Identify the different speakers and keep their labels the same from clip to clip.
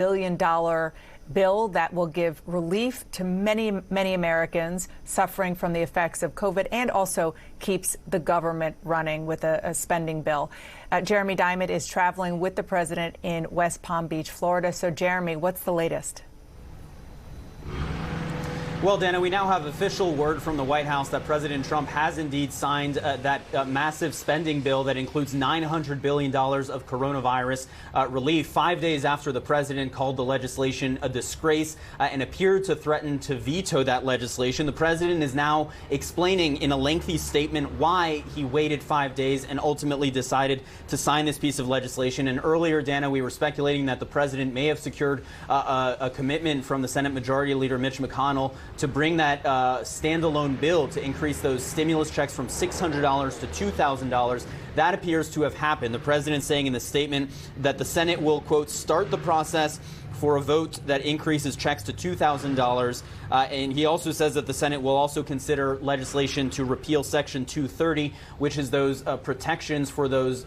Speaker 1: billion bill that will give relief to many, many Americans suffering from the effects of COVID and also keeps the government running with a spending bill. Jeremy Diamond is traveling with the president in West Palm Beach, Florida. So, Jeremy, what's the latest?
Speaker 2: Well, Dana, we now have official word from the White House that President Trump has indeed signed that massive spending bill that includes $900 billion of coronavirus relief 5 days after the president called the legislation a disgrace and appeared to threaten to veto that legislation. The president is now explaining in a lengthy statement why he waited 5 days and ultimately decided to sign this piece of legislation. And earlier, Dana, we were speculating that the president may have secured a commitment from the Senate Majority Leader Mitch McConnell to bring that standalone bill to increase those stimulus checks from $600 to $2,000. That appears to have happened. The president saying in the statement that the Senate will, quote, start the process for a vote that increases checks to $2,000. And he also says that the Senate will also consider legislation to repeal Section 230, which is those protections for those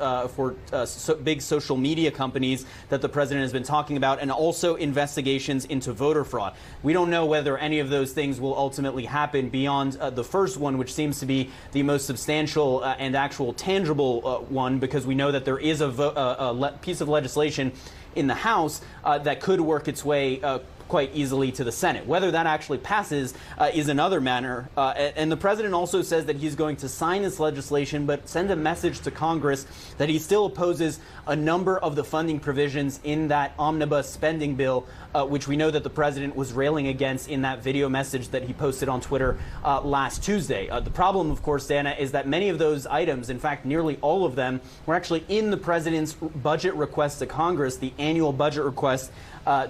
Speaker 2: big social media companies that the president has been talking about, and also investigations into voter fraud. We don't know whether any of those things will ultimately happen beyond the first one, which seems to be the most substantial and actual tangible one, because we know that there is a piece of legislation in the House that could work its way quite easily to the Senate. Whether that actually passes is another matter. And the president also says that he's going to sign this legislation, but send a message to Congress that he still opposes a number of the funding provisions in that omnibus spending bill, which we know that the president was railing against in that video message that he posted on Twitter last Tuesday. The problem, of course, Dana, is that many of those items, in fact, nearly all of them, were actually in the president's budget request to Congress, the annual budget request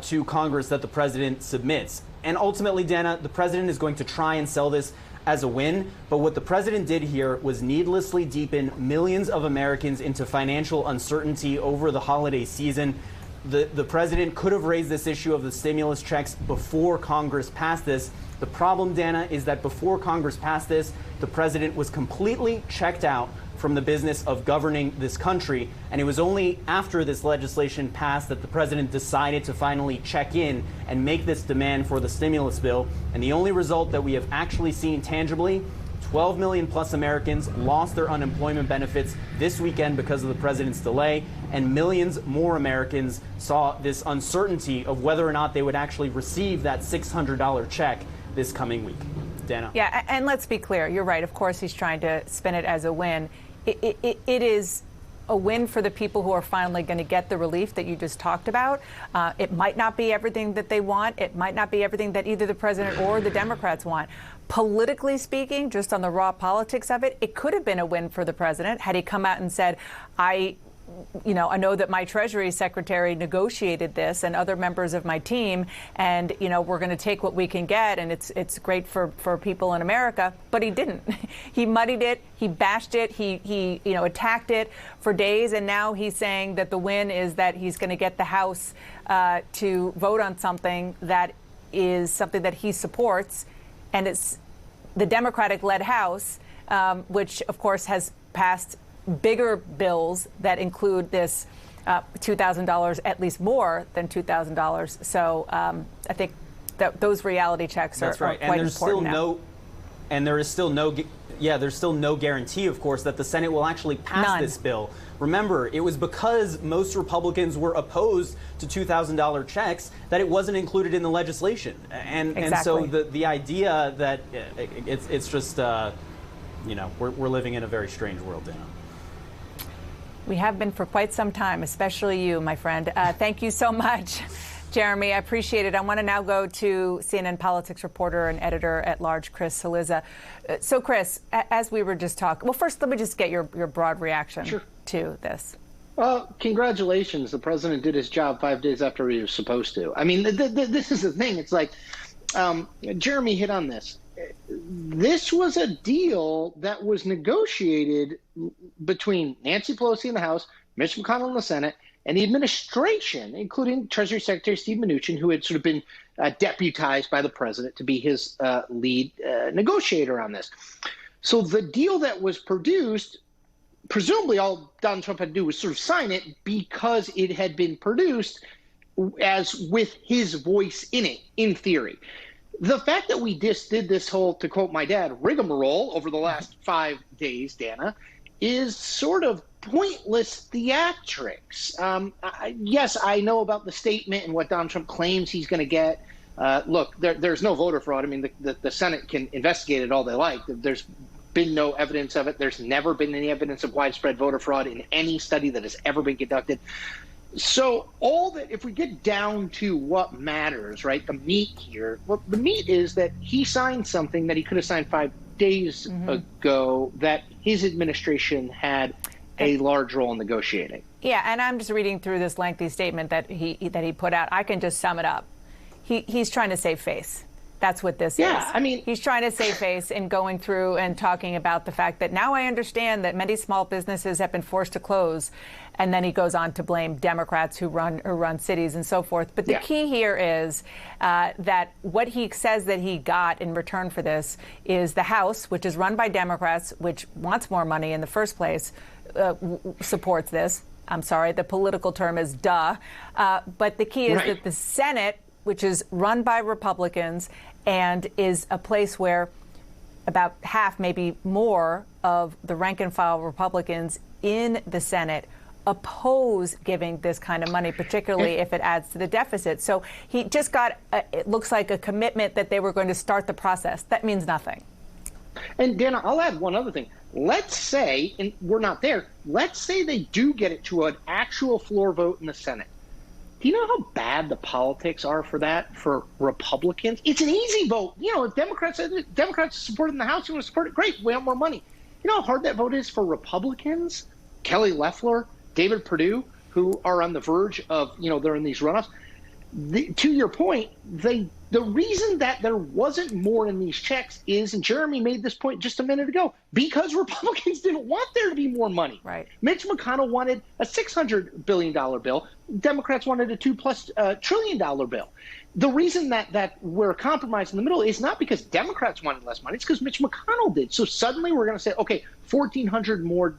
Speaker 2: to Congress that the president submits. And ultimately, Dana, the president is going to try and sell this as a win. But what the president did here was needlessly deepen millions of Americans into financial uncertainty over the holiday season. The president could have raised this issue of the stimulus checks before Congress passed this. The problem, Dana, is that before Congress passed this, the president was completely checked out from the business of governing this country. And it was only after this legislation passed that the president decided to finally check in and make this demand for the stimulus bill. And the only result that we have actually seen tangibly, 12 million plus Americans lost their unemployment benefits this weekend because of the president's delay, and millions more Americans saw this uncertainty of whether or not they would actually receive that $600 check this coming week. Dana.
Speaker 1: Yeah, and let's be clear. You're right. Of course, he's trying to spin it as a win. It is a win for the people who are finally going to get the relief that you just talked about. It might not be everything that they want. It might not be everything that either the president or the Democrats want. Politically speaking, just on the raw politics of it, it could have been a win for the president had he come out and said, I know that my Treasury Secretary negotiated this and other members of my team, and, we're going to take what we can get, and it's great for people in America. But he didn't. He muddied it. He bashed it. He attacked it for days. And now he's saying that the win is that he's going to get the House to vote on something that is something that he supports. And it's the Democratic-led House, which, of course, has passed bigger bills that include this $2,000, at least more than $2,000. So I think that those reality checks are
Speaker 2: right.
Speaker 1: Quite
Speaker 2: and
Speaker 1: important.
Speaker 2: There's still no guarantee, of course, that the Senate will actually pass this bill. Remember, it was because most Republicans were opposed to $2,000 checks that it wasn't included in the legislation. And so the idea that it's just, we're living in a very strange world, Dana.
Speaker 1: We have been for quite some time, especially you, my friend. Thank you so much, Jeremy. I appreciate it. I want to now go to CNN politics reporter and editor-at-large Chris Cillizza. So, Chris, as we were just talking, well, first, let me just get your broad reaction to this.
Speaker 3: Well, congratulations. The president did his job 5 days after he was supposed to. I mean, this is the thing. It's like Jeremy hit on this. This was a deal that was negotiated between Nancy Pelosi in the House, Mitch McConnell in the Senate, and the administration, including Treasury Secretary Steve Mnuchin, who had sort of been deputized by the president to be his lead negotiator on this. So the deal that was produced, presumably all Donald Trump had to do was sort of sign it because it had been produced as with his voice in it, in theory. The fact that we just did this whole, to quote my dad, rigmarole over the last 5 days, Dana, is sort of pointless theatrics. Yes, I know about the statement and what Donald Trump claims he's going to get. Look, there's no voter fraud. I mean, the Senate can investigate it all they like. There's been no evidence of it. There's never been any evidence of widespread voter fraud in any study that has ever been conducted. So all that, if we get down to what matters, right, the meat here, well, the meat is that he signed something that he could have signed 5 days ago that his administration had a large role in negotiating.
Speaker 1: Yeah, and I'm just reading through this lengthy statement that he put out. I can just sum it up. He's trying to save face. That's what this is.
Speaker 3: Yeah, I mean,
Speaker 1: he's trying to save face in going through and talking about the fact that now I understand that many small businesses have been forced to close. And then he goes on to blame Democrats who run cities and so forth. But the key here is that what he says that he got in return for this is the House, which is run by Democrats, which wants more money in the first place, supports this. I'm sorry, the political term is duh. But the key is that the Senate, which is run by Republicans and is a place where about half, maybe more, of the rank and file Republicans in the Senate oppose giving this kind of money, particularly if it adds to the deficit. So he just got, it looks like, a commitment that they were going to start the process. That means nothing.
Speaker 3: And Dana, I'll add one other thing. Let's say, and we're not there, let's say they do get it to an actual floor vote in the Senate. Do you know how bad the politics are for that, for Republicans? It's an easy vote. You know, if Democrats support it in the House, you want to support it, great, we want more money. You know how hard that vote is for Republicans? Kelly Loeffler, David Perdue, who are on the verge of, they're in these runoffs. To your point, the reason that there wasn't more in these checks is, and Jeremy made this point just a minute ago, because Republicans didn't want there to be more money.
Speaker 1: Right.
Speaker 3: Mitch McConnell wanted a $600 billion bill. Democrats wanted a $2+ trillion bill. The reason that we're compromised in the middle is not because Democrats wanted less money. It's because Mitch McConnell did. So suddenly we're going to say, okay, $1,400 more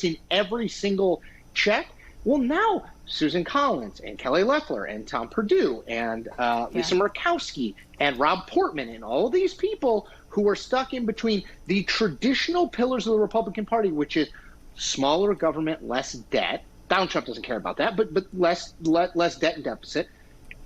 Speaker 3: in every single check. Well, now Susan Collins and Kelly Loeffler and Tom Perdue and Lisa Murkowski and Rob Portman and all of these people who are stuck in between the traditional pillars of the Republican Party, which is smaller government, less debt. Donald Trump doesn't care about that, but less debt and deficit,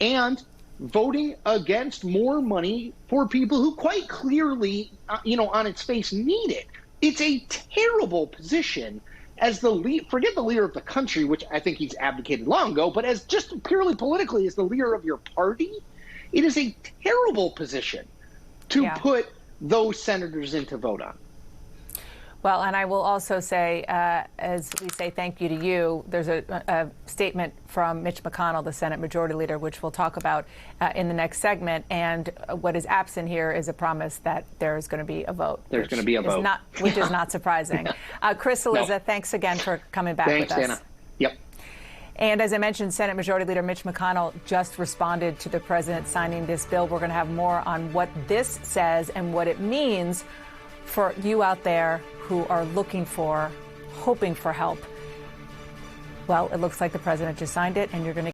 Speaker 3: and voting against more money for people who quite clearly, on its face need it. It's a terrible position as forget the leader of the country, which I think he's abdicated long ago, but as just purely politically as the leader of your party, it is a terrible position to put those senators in to vote on.
Speaker 1: Well, and I will also say, as we say thank you to you, there's a statement from Mitch McConnell, the Senate Majority Leader, which we'll talk about in the next segment. And what is absent here is a promise that there is going to be a vote.
Speaker 3: There's going to be a vote.
Speaker 1: Which is not surprising. Chris Cillizza, thanks again for coming back with us.
Speaker 3: Thanks, Dana. Yep.
Speaker 1: And as I mentioned, Senate Majority Leader Mitch McConnell just responded to the president signing this bill. We're going to have more on what this says and what it means for you out there who are hoping for help. Well, it looks like the president just signed it, and you're going to